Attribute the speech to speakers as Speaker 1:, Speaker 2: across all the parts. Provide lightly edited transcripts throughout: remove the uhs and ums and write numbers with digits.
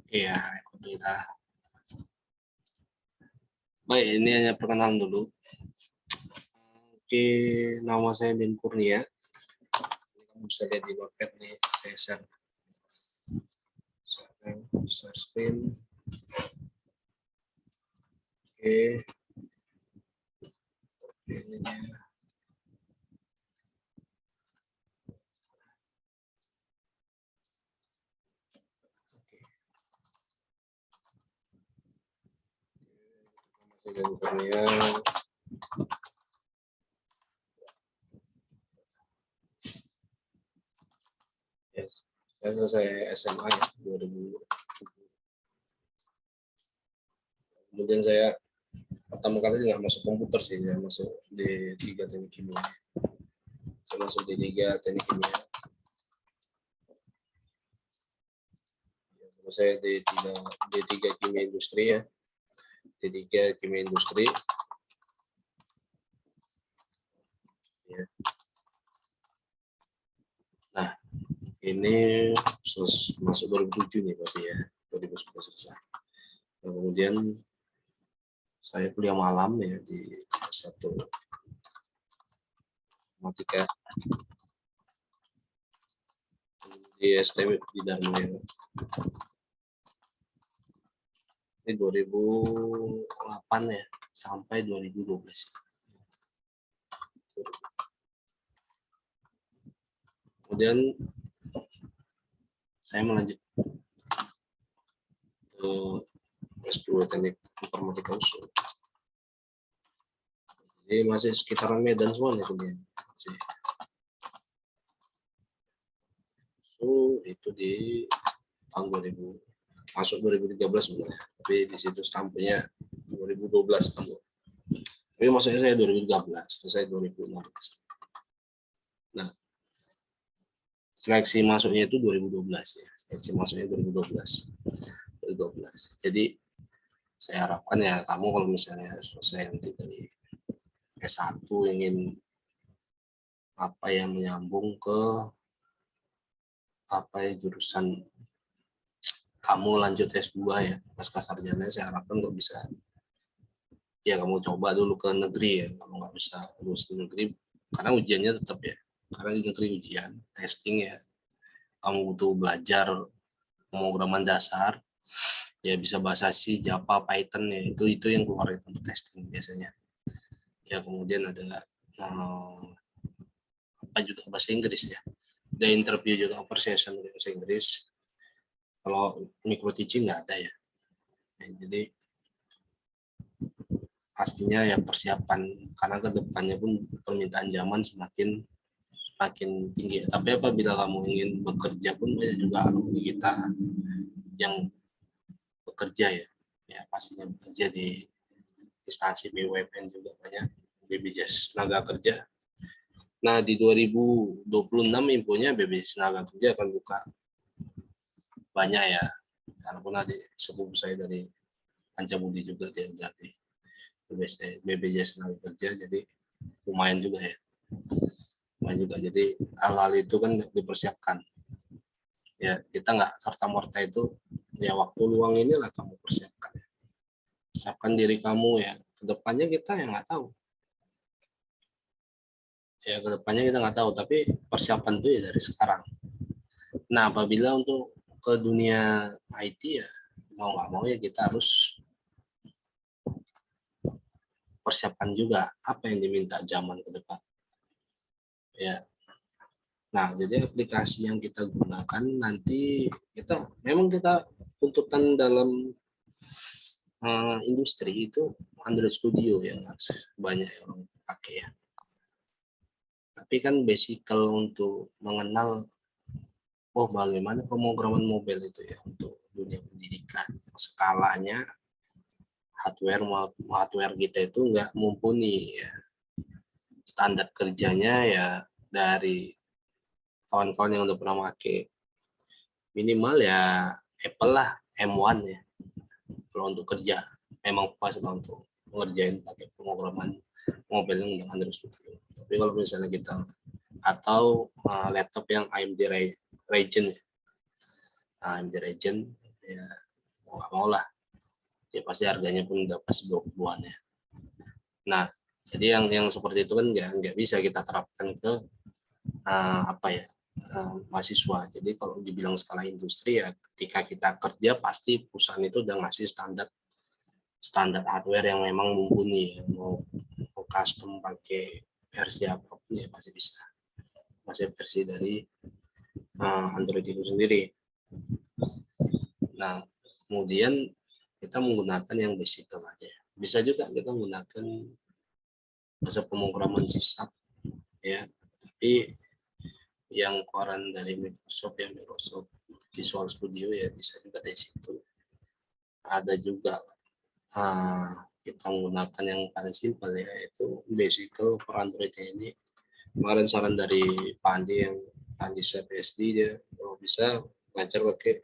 Speaker 1: Iya, kita. Baik, ini hanya perkenalan dulu. Oke, nama saya Ben Kurnia. Kamu bisa lihat di notepad nih, saya share screen. Oke. Ininya. Ben Kurnia. Yes. Saya selesai SMA ya, 2000. Kemudian saya pertama kali nggak masuk komputer sih, saya masuk di 3 teknik kimia. Saya masuk di 3 teknik kimia. Saya D3 kimia industri ya. D3 kimia industri. Ya. Nah, ini masuk 2007 nih pasti ya, 2010 selesai. Nah, kemudian saya kuliah malam ya di satu matematika di STM di Dharma. Ini 2008 ya sampai 2012. Kemudian saya melanjut ke S2 Teknik Informatika USU. Jadi masih sekitaran Medan semua nih kemudian. Itu di tahun 2000, masuk 2013 sebenarnya, tapi di situ stampnya 2012 kamu. Tapi maksudnya saya 2013, selesai 2016. Nah, seleksi masuknya itu 2012 ya, seleksi masuknya 2012. Jadi saya harapkan ya kamu kalau misalnya selesai nanti dari S1 ingin apa yang menyambung ke apa ya jurusan kamu lanjut S2 ya, pasca sarjana, saya harapkan kok bisa ya kamu coba dulu ke negeri ya, kalau nggak bisa lulus di negeri karena ujiannya tetap ya, karena di negeri ujian testing ya, kamu butuh belajar pemrograman dasar ya, bisa bahasa C, Java, Python ya, itu yang keluar itu untuk testing biasanya ya. Kemudian ada apa juga bahasa Inggris ya, ada interview juga conversation bahasa Inggris. Kalau micro teaching nggak ada ya. Jadi pastinya ya persiapan, karena kedepannya pun permintaan zaman semakin tinggi. Tapi apabila kamu ingin bekerja pun banyak juga alumni kita yang bekerja ya pastinya bekerja di instansi BUMN juga banyak, BPJS Tenaga Kerja. Nah, di 2026 infonya BPJS Tenaga Kerja akan buka banyak ya, karena pun ada sepupu saya dari Pancabudi juga dia dari BPJS Tenaga Kerja, jadi lumayan juga ya. Lumayan juga, jadi hal-hal itu kan dipersiapkan. Ya, kita nggak serta-merta itu, ya waktu luang inilah kamu persiapkan. Persiapkan diri kamu ya, kedepannya kita yang nggak tahu. Ya, kedepannya kita nggak tahu, tapi persiapan itu ya dari sekarang. Nah, apabila untuk ke dunia IT ya, mau nggak mau ya kita harus persiapkan juga apa yang diminta zaman ke depan. Ya. Nah, jadi aplikasi yang kita gunakan nanti memang kita tuntutan dalam industri itu Android Studio yang harus banyak yang pakai ya. Tapi kan basical untuk mengenal bagaimana pemrograman mobile itu ya untuk dunia pendidikan. Skalanya hardware kita itu nggak mumpuni ya. Standar kerjanya ya dari kawan-kawan yang udah pernah pakai minimal ya Apple lah M1 ya. Kalau untuk kerja memang pas untuk mengerjain pakai pemrograman mobile yang Android Studio. Tapi kalau misalnya kita atau laptop yang AMD Ryzen ya, AMD Ryzen ya, nggak mau lah, ya pasti harganya pun udah pas 20-an ya. Nah, jadi yang seperti itu kan nggak bisa kita terapkan ke mahasiswa. Jadi kalau dibilang skala industri ya, ketika kita kerja pasti perusahaan itu udah ngasih standar hardware yang memang mumpuni ya. Mau custom pakai versi apapun ya pasti bisa. Masih versi dari Android itu sendiri. Nah, kemudian kita menggunakan yang basic aja. Bisa juga kita menggunakan bahasa pemrograman C# ya, tapi yang koran dari Microsoft ya, Microsoft Visual Studio ya bisa juga dari situ. Ada juga kita menggunakan yang paling simpel ya, yaitu basic for Android ini. Kemarin saran dari Pak Andi yang Andi PSD dia kalau bisa ngajar pakai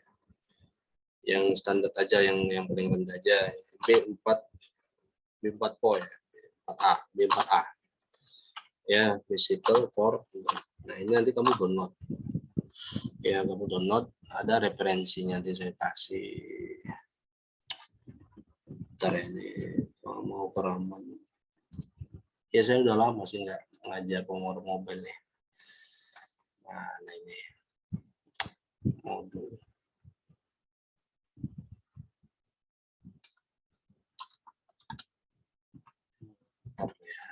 Speaker 1: yang standar aja, yang paling rendah aja, B4 Pro ya, B4A ya, basic for Android. Nah ini nanti kamu download ya, kamu download, ada referensinya nanti saya kasih. Bentar ini mau keraman ya, saya udah lama sih nggak ngajar pemrograman mobile nih. Nah ini modul ya,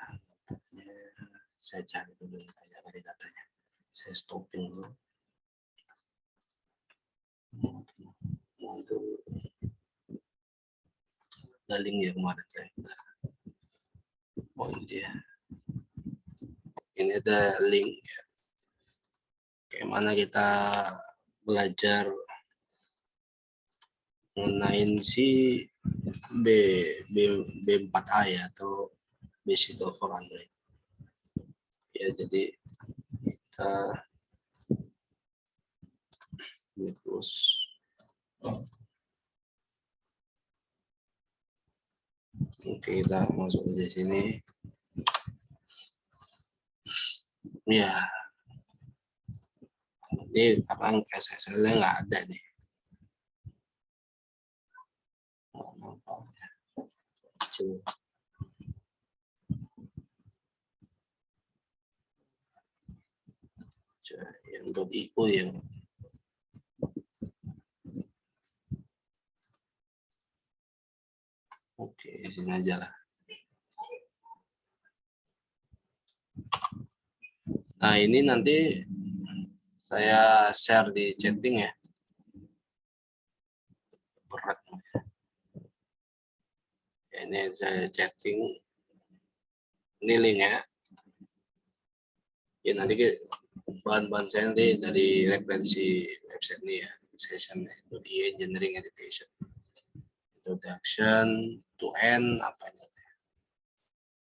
Speaker 1: saya cari dulu dari datanya, saya stopping dulu. Modul link ya kemarin saya. Oh ini dia, ini ada link ya, kayak mana kita belajar mengenai si B4A ya, atau Basic for Android ya. Jadi kita terus oke, kita masuk di sini ya. Ini sekarang SSL-nya nggak ada nih. Yang .io ya. Oke, sini aja lah. Nah ini nanti saya share di chatting ya. Berat. Ya, ini saya chatting. Ini linknya. Ya nanti bahan-bahan saya nanti dari referensi website ini ya. Session.io Engineering Education. Introduction to N apa ini?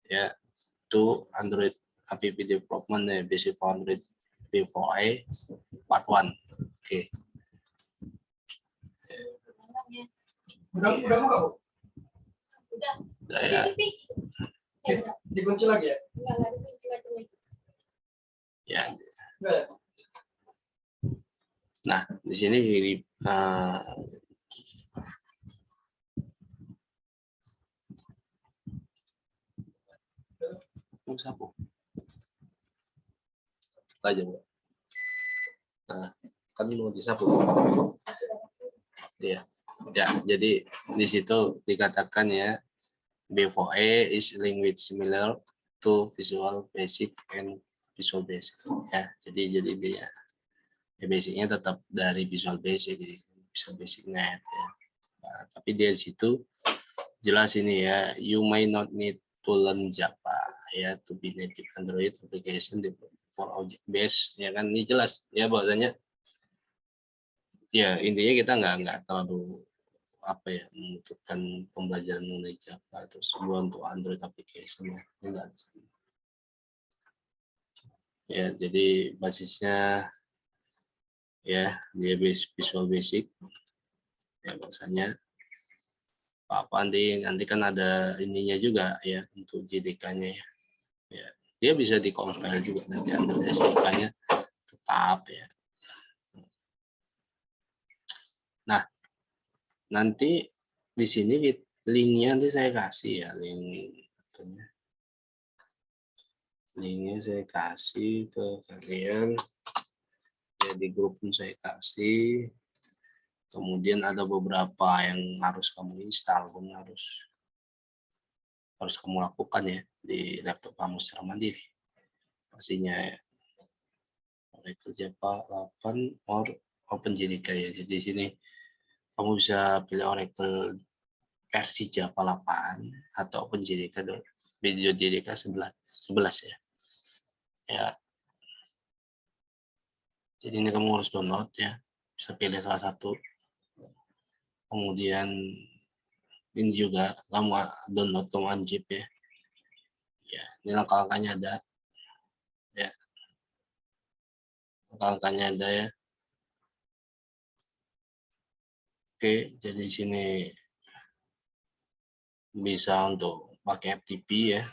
Speaker 1: Ya, to Android app development ya, basic for Android B4A part 1. Oke.
Speaker 2: Udah buka, Bu?
Speaker 1: Udah ya.
Speaker 2: Dikunci lagi ya?
Speaker 3: Enggak dikunci lagi.
Speaker 1: Ya.
Speaker 2: Enggak ya?
Speaker 1: Nah, di sini sapu. Aja, Bu. Nah, kan mau disapu. Ya. Ya, jadi di situ dikatakan ya, B4A is language similar to Visual Basic and Visual Basic. Ya, jadi ya, basicnya tetap dari Visual Basic, Visual Basic Net ya. Nah, tapi di situ jelas ini ya, you may not need to learn Java ya to be native Android application for object based ya kan, ini jelas ya bahwasanya ya intinya kita nggak terlalu apa ya membutuhkan pembelajaran mengenai Java atau sebuah untuk Android application ya, enggak. Ya jadi basisnya ya dia Visual Basic ya, bahasanya apa nanti kan ada ininya juga ya untuk JDK-nya ya. Ya dia bisa di-compile juga nanti Android SDK-nya tetap ya. Nah nanti di sini linknya nanti saya kasih ya, linknya saya kasih ke kalian ya, di grup pun saya kasih. Kemudian ada beberapa yang harus kamu install, pun harus kamu lakukan ya di laptop kamu secara mandiri pastinya ya. Oracle Java 8 or OpenJDK ya. Jadi di sini kamu bisa pilih Oracle versi Java 8 atau OpenJDK Video JDK 11 ya. Ya. Jadi ini kamu harus download ya. Bisa pilih salah satu. Kemudian ini juga kamu download, kamu unzip ya. Ya, ini langkah-langkahnya ada. Ya. Langkah-langkahnya ada ya. Oke, jadi di sini bisa untuk pakai FTP ya,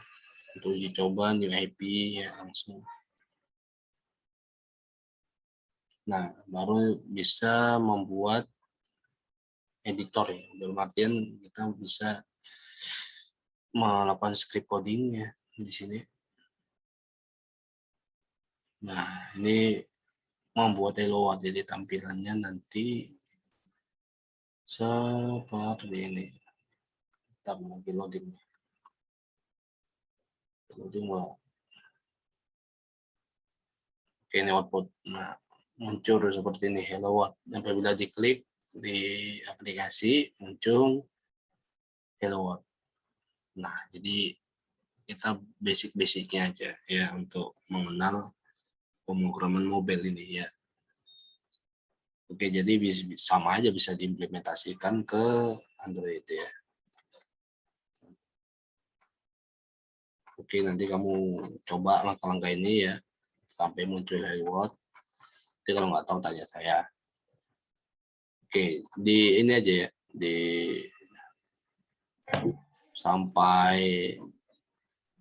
Speaker 1: untuk uji coba new IP ya langsung. Nah, baru bisa membuat editor ya, dalam artian kita bisa melakukan script coding ya di sini. Nah, ini membuat hello world, jadi tampilannya nanti seperti ini. Kita lagi loading. Loading mau. Oke, ini output. Nah, muncul seperti ini hello world. Apabila diklik di aplikasi muncul hello world. Nah, jadi kita basic-basicnya aja ya untuk mengenal pemrograman mobile ini ya. Oke, jadi sama aja bisa diimplementasikan ke Android ya. Oke, nanti kamu coba langkah-langkah ini ya sampai muncul hello world. Jadi kalau nggak tahu tanya saya. Oke, di ini aja ya, di sampai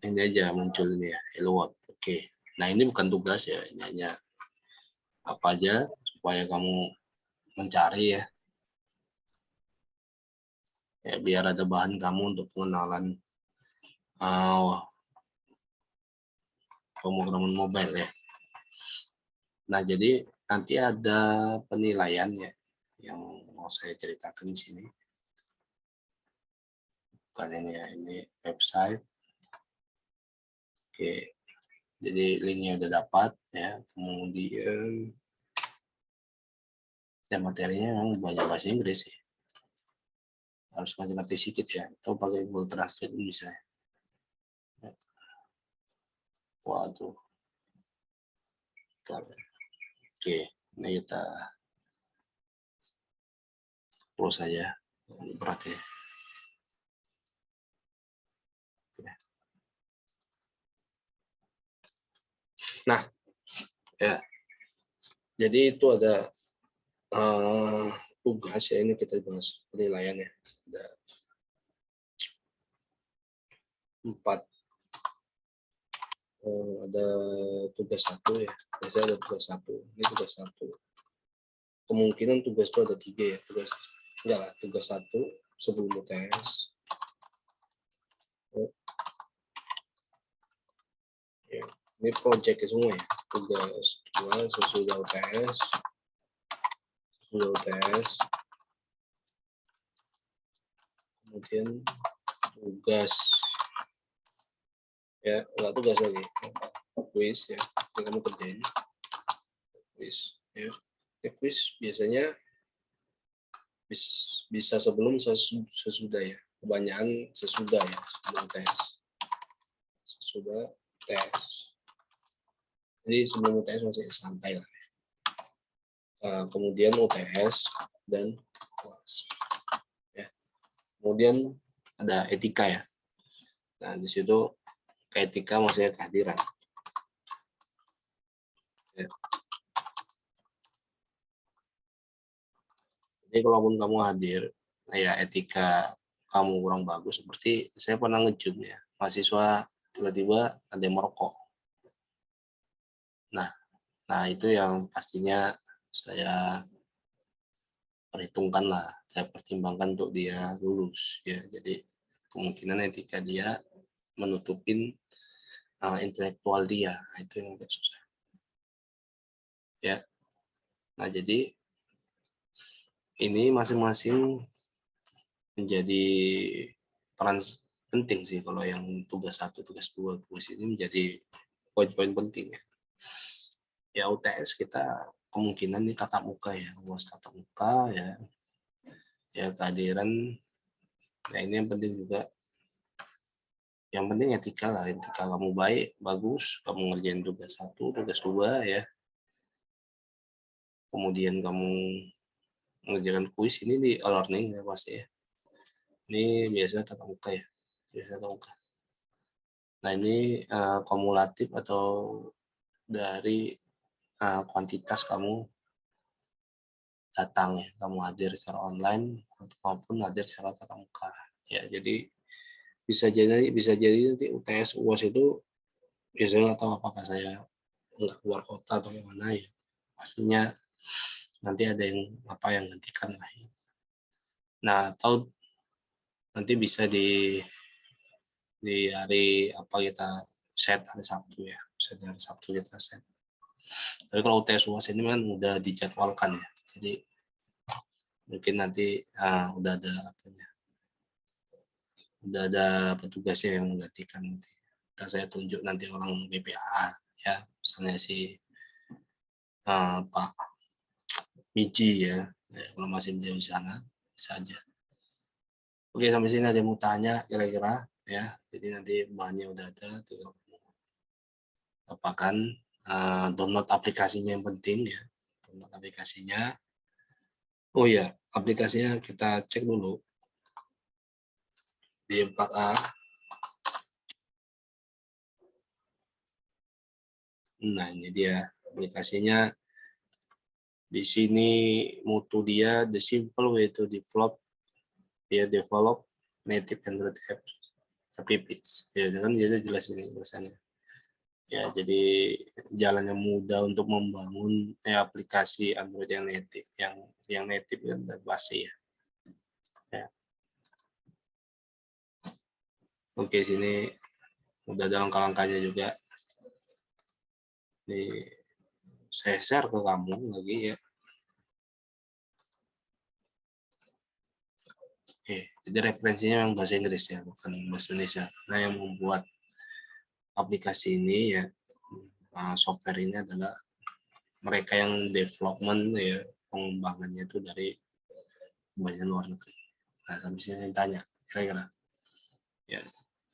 Speaker 1: ini aja muncul ini ya hello world. Oke, nah ini bukan tugas ya, ini hanya apa aja supaya kamu mencari ya, biar ada bahan kamu untuk pengenalan pemrograman mobile ya. Nah, jadi nanti ada penilaian ya yang mau saya ceritakan di sini. Bukan ini ya, ini website. Oke, jadi linknya udah dapat ya. Kemudian ya materinya memang banyak bahasa Inggris ya. Harus ngerti sedikit ya. Atau pakai Google Translate bisa. Waduh. Oke, ini kita close saja. Berat ya. Nah, ya. Jadi itu ada tugas ya, ini kita bahas penilaian ya. Ada 4. Ada tugas 1 ya. Biasanya ada tugas 1. Ini tugas 1. Kemungkinan tugas itu ada 3 ya. Tugas 1 sebelum UTS. Ya, ini project semua ya. Tugas 2 sesudah UTS. Kemudian tugas ya, enggak tugas lagi. Quiz ya. Ini kamu kerjain. Quiz ya. Quiz biasanya bisa sebelum sesudah ya. Kebanyakan sesudah ya, sebelum tes. Sesudah tes. Jadi sebelum UTS masih santai lah. Kemudian UTS dan UAS. Ya. Kemudian ada etika ya. Nah, di situ etika maksudnya kehadiran. Ya. Jadi kalaupun kamu hadir, ya etika kamu kurang bagus, seperti saya pernah nge-zoom ya, mahasiswa tiba-tiba ada yang merokok. Nah itu yang pastinya saya perhitungkan lah, saya pertimbangkan untuk dia lulus ya. Jadi kemungkinan etika dia menutupin intelektual dia, itu yang agak susah ya. Nah jadi ini masing-masing menjadi peran penting sih. Kalau yang tugas 1, tugas 2, tugas ini menjadi poin-poin penting ya. Ya UTS kita kemungkinan ini tatap muka ya, UAS tatap muka ya. Ya kehadiran, nah ini yang penting juga. Yang penting etika lah, etika kamu baik, bagus, kamu ngerjain tugas 1, tugas 2 ya. Kemudian kamu mengerjakan kuis ini di e-learning ya pasti ya. Ini biasa tatap muka ya, biasa tatap muka. Nah ini kumulatif atau dari kuantitas kamu datang ya, kamu hadir secara online maupun hadir secara tatap muka ya. Jadi bisa jadi nanti UTS UAS itu biasanya nggak tahu apakah saya nggak keluar kota atau gimana ya, pastinya nanti ada yang yang gantikan lah ya. Nah atau nanti bisa di hari kita set hari Sabtu ya, set hari Sabtu kita set. Tapi kalau UTS UAS ini kan udah dijadwalkan ya, jadi mungkin nanti udah ada petugasnya yang menggantikan nanti. Dan saya tunjuk nanti orang BPA ya, misalnya si Pak Miji ya, kalau masih di sana bisa aja. Oke, sampai sini ada yang mau tanya kira-kira ya. Jadi nanti bahannya udah ada, tinggal apakan download aplikasinya yang penting ya, download aplikasinya. Oh ya, aplikasinya kita cek dulu di 4A. Nah ini dia aplikasinya. Di sini mutu dia the simple way to develop native Android apps. Ya kan dia jelas ini bahasanya. Ya jadi jalan yang mudah untuk membangun aplikasi Android yang native, yang native kan pasti ya. Ya. Oke, sini udah ada langkah-langkahnya juga. Nih saya share ke kamu lagi ya. Oke, jadi referensinya memang bahasa Inggris ya, bukan bahasa Indonesia. Nah yang membuat aplikasi ini ya, software ini adalah mereka yang development ya, pengembangannya itu dari banyak luar negeri. Nah sampai sini saya tanya kira-kira ya,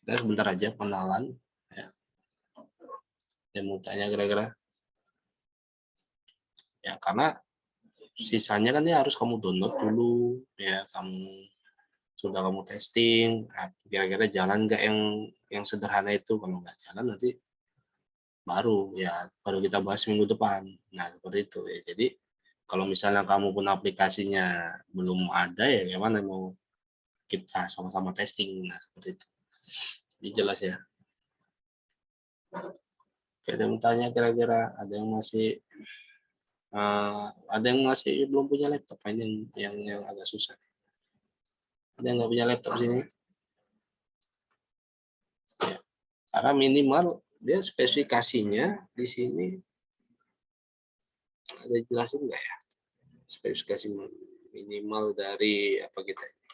Speaker 1: kita sebentar aja pengenalan ya. Saya mau tanya kira-kira ya, karena sisanya kan ya harus kamu download dulu ya, sudah kamu testing kira-kira jalan nggak yang sederhana itu. Kalau nggak jalan nanti baru kita bahas minggu depan. Nah seperti itu ya. Jadi kalau misalnya kamu pun aplikasinya belum ada ya gimana mau kita sama-sama testing. Nah seperti itu. Jadi jelas ya. Ada yang tanya kira-kira, ada yang masih belum punya laptop, ini yang agak susah. Ada yang nggak punya laptop sini? Ya. Karena minimal dia spesifikasinya di sini ada jelasin nggak ya? Spesifikasi minimal dari apa kita ini?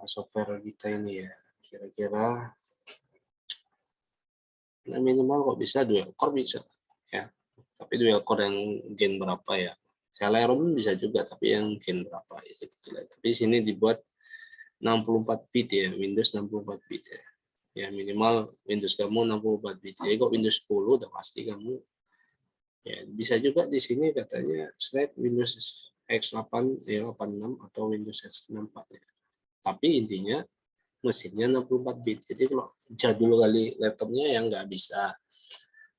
Speaker 1: Software kita ini ya, kira-kira minimal kok bisa dual core bisa ya, tapi dual core yang gen berapa ya? Celeron bisa juga, tapi yang gen berapa ya? Tapi sini dibuat 64 bit ya, Windows 64 bit ya. Ya minimal Windows kamu 64 bit. Jadi kok Windows 10 udah pasti kamu ya bisa juga di sini katanya slide Windows X8 ya 86 atau Windows X64 ya. Tapi intinya mesinnya 64 bit. Jadi kalau jadul kali laptopnya yang nggak bisa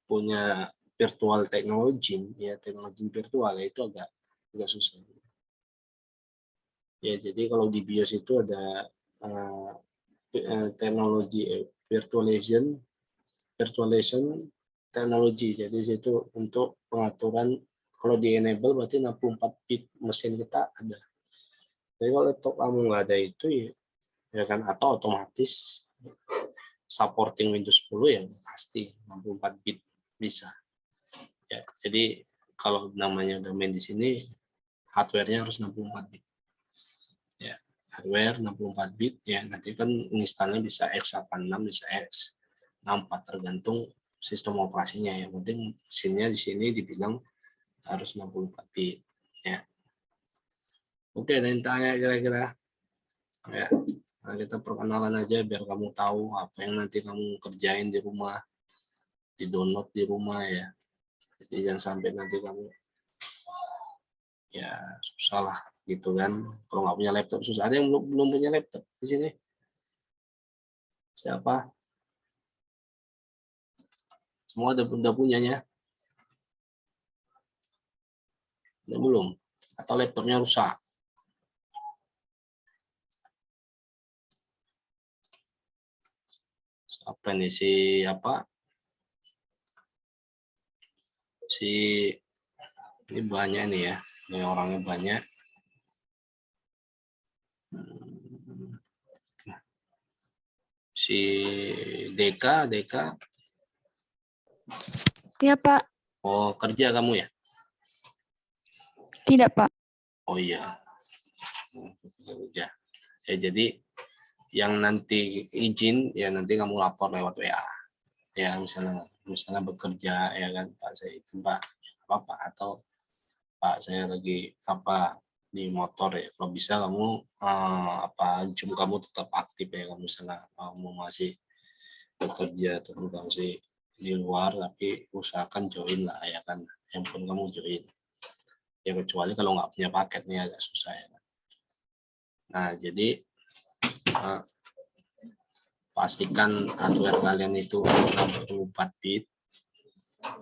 Speaker 1: punya virtual technology ya, teknologi virtual ya, itu agak susah. Ya jadi kalau di BIOS itu ada teknologi virtualization teknologi. Jadi itu untuk pengaturan Kalau di enable berarti 64 bit mesin kita ada. Jadi kalau laptop kamu nggak ada itu ya kan, atau otomatis supporting Windows 10 ya pasti 64 bit bisa. Ya, jadi kalau namanya udah main di sini, hardware-nya harus 64 bit. Ya, hardware 64 bit ya, nanti kan installnya bisa x86, bisa x64 tergantung sistem operasinya. Yang penting mesinnya di sini dibilang harus 64 bit ya. Oke, dan tanya kira-kira ya. Nah, kita perkenalan aja biar kamu tahu apa yang nanti kamu kerjain di rumah, di download di rumah ya. Jadi jangan sampai nanti kamu ya susah lah gitu kan. Kalau nggak punya laptop susah. Ada yang belum punya laptop di sini? Siapa? Semua udah punyanya? Udah belum? Atau laptopnya rusak? Apa nih si apa? Si ini banyak nih ya. Ini orangnya banyak. Si Deka.
Speaker 3: Iya, Pak.
Speaker 1: Oh, kerja kamu ya?
Speaker 3: Tidak, Pak.
Speaker 1: Oh iya. Ya, jadi yang nanti izin ya nanti kamu lapor lewat WA. Ya misalnya bekerja ya kan, Pak saya izin Pak apa atau Pak saya lagi apa di motor ya. Kalau bisa kamu Zoom kamu tetap aktif ya. Kalau misalnya kamu masih bekerja atau kamu masih di luar tapi usahakan join lah ya kan, handphone kamu join ya, kecuali kalau nggak punya paket nih agak susah ya kan. Nah jadi pastikan hardware kalian itu 64 bit,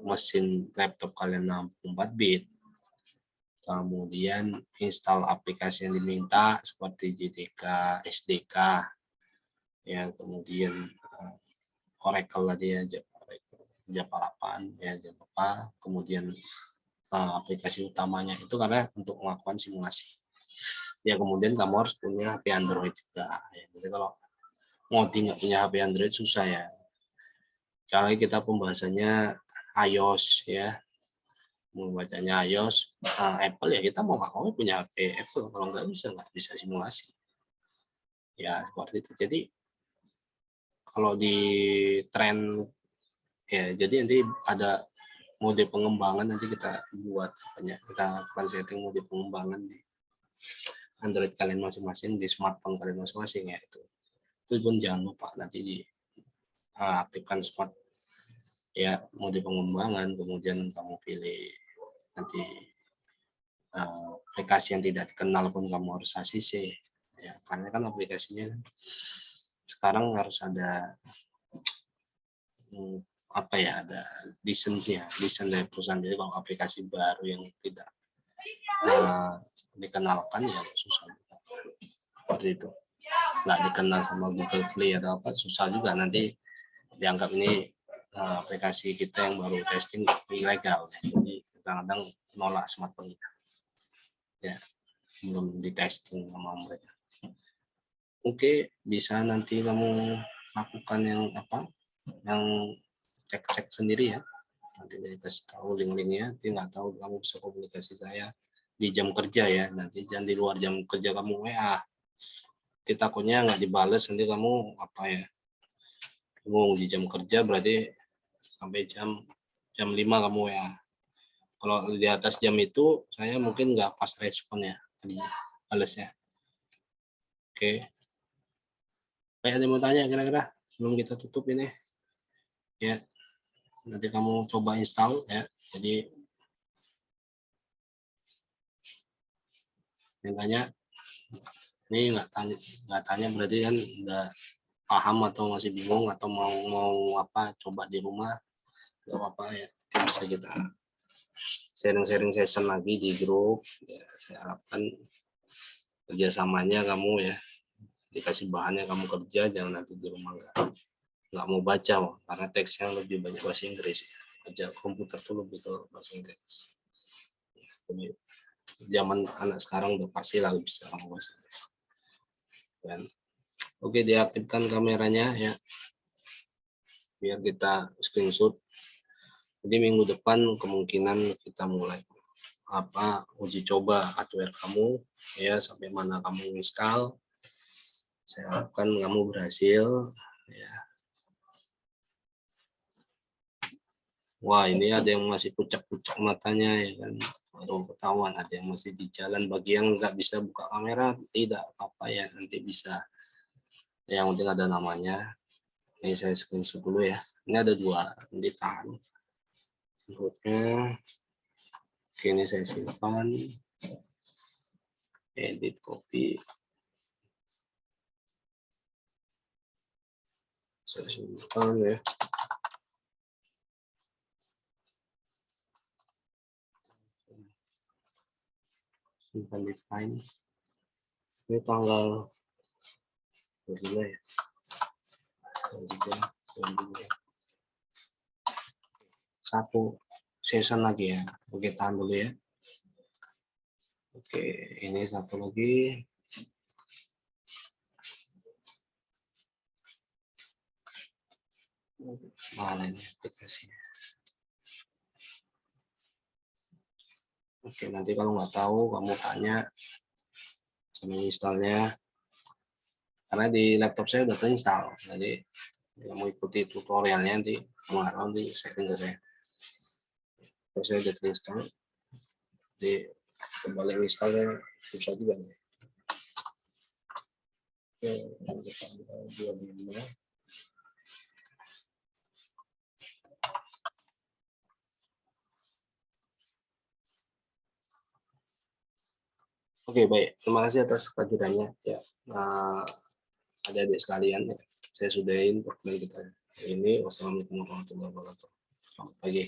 Speaker 1: mesin laptop kalian 64 bit, kemudian install aplikasi yang diminta seperti JDK, SDK, ya kemudian Oracle tadi ya, Java 8 ya jangan lupa, kemudian aplikasi utamanya itu karena untuk melakukan simulasi. Ya kemudian kamu harus punya HP Android juga. Ya. Jadi kalau mau nggak punya HP Android susah ya. Kalau kita pembahasannya iOS ya, membacanya iOS, Apple ya kita mau nggak mau punya HP Apple, kalau nggak bisa simulasi. Ya seperti itu. Jadi kalau di tren ya, jadi nanti ada mode pengembangan, nanti kita buat kita akan setting mode pengembangan di Android kalian masing-masing, di smartphone kalian masing-masing ya itu pun jangan lupa nanti di aktifkan smart ya mode pengembangan, kemudian kamu pilih nanti aplikasi yang tidak dikenal pun kamu harus ACC ya, karena kan aplikasinya sekarang harus ada apa ya, ada lisensinya, lisensi dari perusahaan. Jadi kalau aplikasi baru yang tidak dikenalkan ya susah seperti itu, nggak dikenal sama Google Play atau apa, susah juga nanti dianggap ini aplikasi kita yang baru testing ilegal. Jadi kadang-kadang nolak smartphone kita ya, belum di testing sama mereka. Oke, bisa nanti kamu lakukan yang apa, yang cek sendiri ya, nanti dikasih tahu link-linknya. Nanti nggak tahu kamu bisa komunikasi saya di jam kerja ya, nanti jangan di luar jam kerja kamu WA, nanti takutnya nggak dibales, nanti kamu apa ya, di jam kerja berarti sampai jam 5 kamu WA. Kalau di atas jam itu saya mungkin nggak pas respon ya, balesnya. Oke. Kayak ada mau tanya kira-kira sebelum kita tutup ini ya, nanti kamu coba install ya. Jadi yang tanya ini nggak tanya berarti kan udah paham atau masih bingung atau mau apa coba di rumah, nggak apa-apa ya, bisa kita sharing session lagi di grup ya. Saya harapkan kerjasamanya kamu ya, dikasih bahannya kamu kerja, jangan nanti di rumah nggak mau baca karena teksnya lebih banyak bahasa Inggris ya. Kerja komputer tuh lebih ke bahasa Inggris. Jadi, zaman anak sekarang udah pasti lah bisa ngomong bahasa Inggris. Dan oke, diaktifkan kameranya ya, biar kita screenshot. Jadi minggu depan kemungkinan kita mulai uji coba hardware kamu ya, sampai mana kamu install. Saya harapkan kamu berhasil ya. Wah, ini ada yang masih pucak-pucak matanya ya kan, baru ketahuan. Ada yang masih di jalan. Bagi yang nggak bisa buka kamera tidak apa-apa ya, nanti bisa. Yang penting ada namanya. Ini saya screenshot dulu ya. Ini ada 2, nanti tahan. Screenshotnya. Oke, ini saya simpan. Edit copy. Saya simpan ya. Simpan di file. Ini tanggal 22 ya. 1 season lagi ya. Oke, tahan dulu ya. Oke, ini 1 lagi. Mana ini aplikasinya? Oke, nanti kalau nggak tahu kamu tanya sama installnya, karena di laptop saya udah terinstall. Jadi kamu ikuti tutorialnya nanti, nanti sharing ke saya. Kalau saya udah terinstall, jadi kembali installnya susah juga nih. Oke, 25. Oke, baik. Terima kasih atas kehadirannya ya. Adik-adik sekalian ya. Saya sudahin pertemuan kita ini. Wassalamualaikum warahmatullahi wabarakatuh. Selamat pagi.